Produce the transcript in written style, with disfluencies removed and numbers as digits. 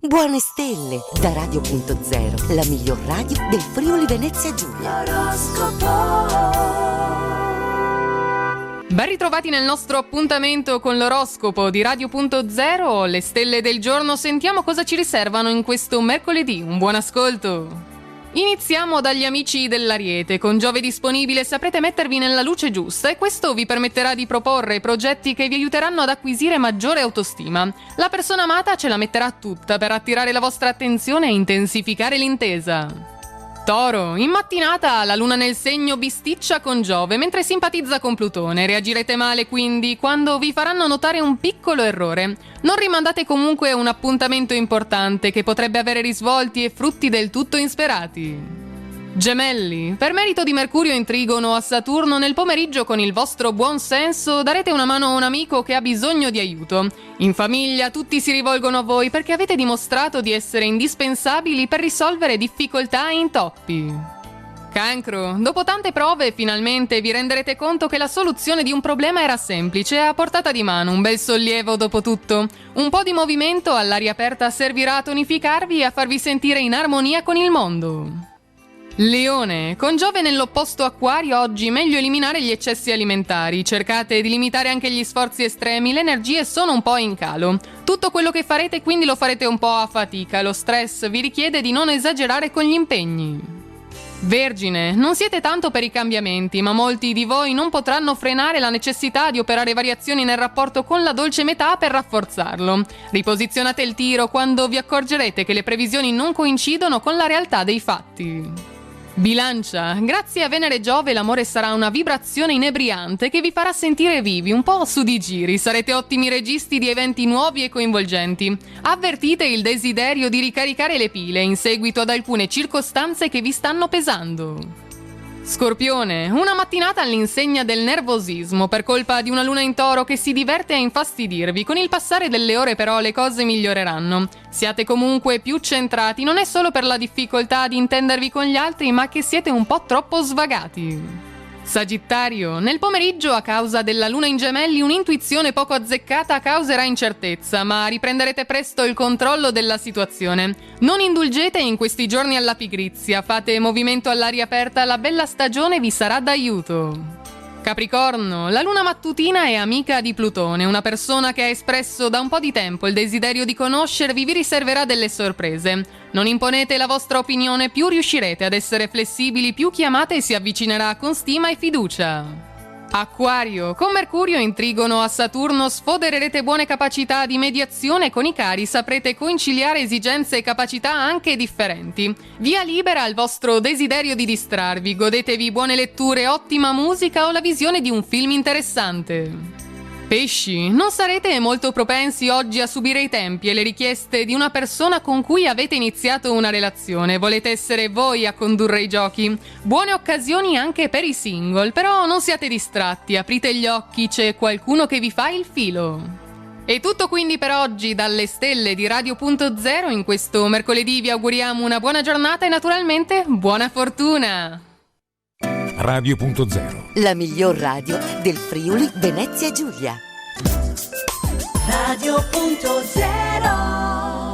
Buone stelle da Radio.0, la miglior radio del Friuli Venezia Giulia. Ben ritrovati nel nostro appuntamento con l'oroscopo di Radio.0, le stelle del giorno. Sentiamo cosa ci riservano in questo mercoledì. Un buon ascolto. Iniziamo dagli amici dell'Ariete. Con Giove disponibile saprete mettervi nella luce giusta e questo vi permetterà di proporre progetti che vi aiuteranno ad acquisire maggiore autostima. La persona amata ce la metterà tutta per attirare la vostra attenzione e intensificare l'intesa. Toro, in mattinata la luna nel segno bisticcia con Giove mentre simpatizza con Plutone. Reagirete male quindi quando vi faranno notare un piccolo errore. Non rimandate comunque un appuntamento importante che potrebbe avere risvolti e frutti del tutto insperati. Gemelli, per merito di Mercurio in trigono a Saturno, nel pomeriggio con il vostro buon senso darete una mano a un amico che ha bisogno di aiuto. In famiglia tutti si rivolgono a voi perché avete dimostrato di essere indispensabili per risolvere difficoltà e intoppi. Cancro, dopo tante prove finalmente vi renderete conto che la soluzione di un problema era semplice e a portata di mano, un bel sollievo dopo tutto. Un po' di movimento all'aria aperta servirà a tonificarvi e a farvi sentire in armonia con il mondo. Leone, con Giove nell'opposto Acquario oggi meglio eliminare gli eccessi alimentari, cercate di limitare anche gli sforzi estremi, le energie sono un po' in calo. Tutto quello che farete quindi lo farete un po' a fatica, lo stress vi richiede di non esagerare con gli impegni. Vergine, non siete tanto per i cambiamenti, ma molti di voi non potranno frenare la necessità di operare variazioni nel rapporto con la dolce metà per rafforzarlo. Riposizionate il tiro quando vi accorgerete che le previsioni non coincidono con la realtà dei fatti. Bilancia, grazie a Venere e Giove l'amore sarà una vibrazione inebriante che vi farà sentire vivi, un po' su di giri, sarete ottimi registi di eventi nuovi e coinvolgenti. Avvertite il desiderio di ricaricare le pile in seguito ad alcune circostanze che vi stanno pesando. Scorpione, una mattinata all'insegna del nervosismo per colpa di una luna in Toro che si diverte a infastidirvi. Con il passare delle ore però le cose miglioreranno. Siate comunque più centrati, non è solo per la difficoltà di intendervi con gli altri, ma che siete un po' troppo svagati. Sagittario, nel pomeriggio a causa della luna in Gemelli un'intuizione poco azzeccata causerà incertezza, ma riprenderete presto il controllo della situazione. Non indulgete in questi giorni alla pigrizia, fate movimento all'aria aperta, la bella stagione vi sarà d'aiuto. Capricorno, la luna mattutina è amica di Plutone, una persona che ha espresso da un po' di tempo il desiderio di conoscervi vi riserverà delle sorprese. Non imponete la vostra opinione, più riuscirete ad essere flessibili, più chi amate si avvicinerà con stima e fiducia. Acquario, con Mercurio in trigono a Saturno sfodererete buone capacità di mediazione con i cari, saprete conciliare esigenze e capacità anche differenti. Via libera al vostro desiderio di distrarvi, godetevi buone letture, ottima musica o la visione di un film interessante. Pesci, non sarete molto propensi oggi a subire i tempi e le richieste di una persona con cui avete iniziato una relazione. Volete essere voi a condurre i giochi. Buone occasioni anche per i single, però non siate distratti, aprite gli occhi, c'è qualcuno che vi fa il filo. È tutto quindi per oggi dalle stelle di Radio.0. In questo mercoledì vi auguriamo una buona giornata e naturalmente buona fortuna! Radio.0, la miglior radio del Friuli Venezia Giulia. Radio.0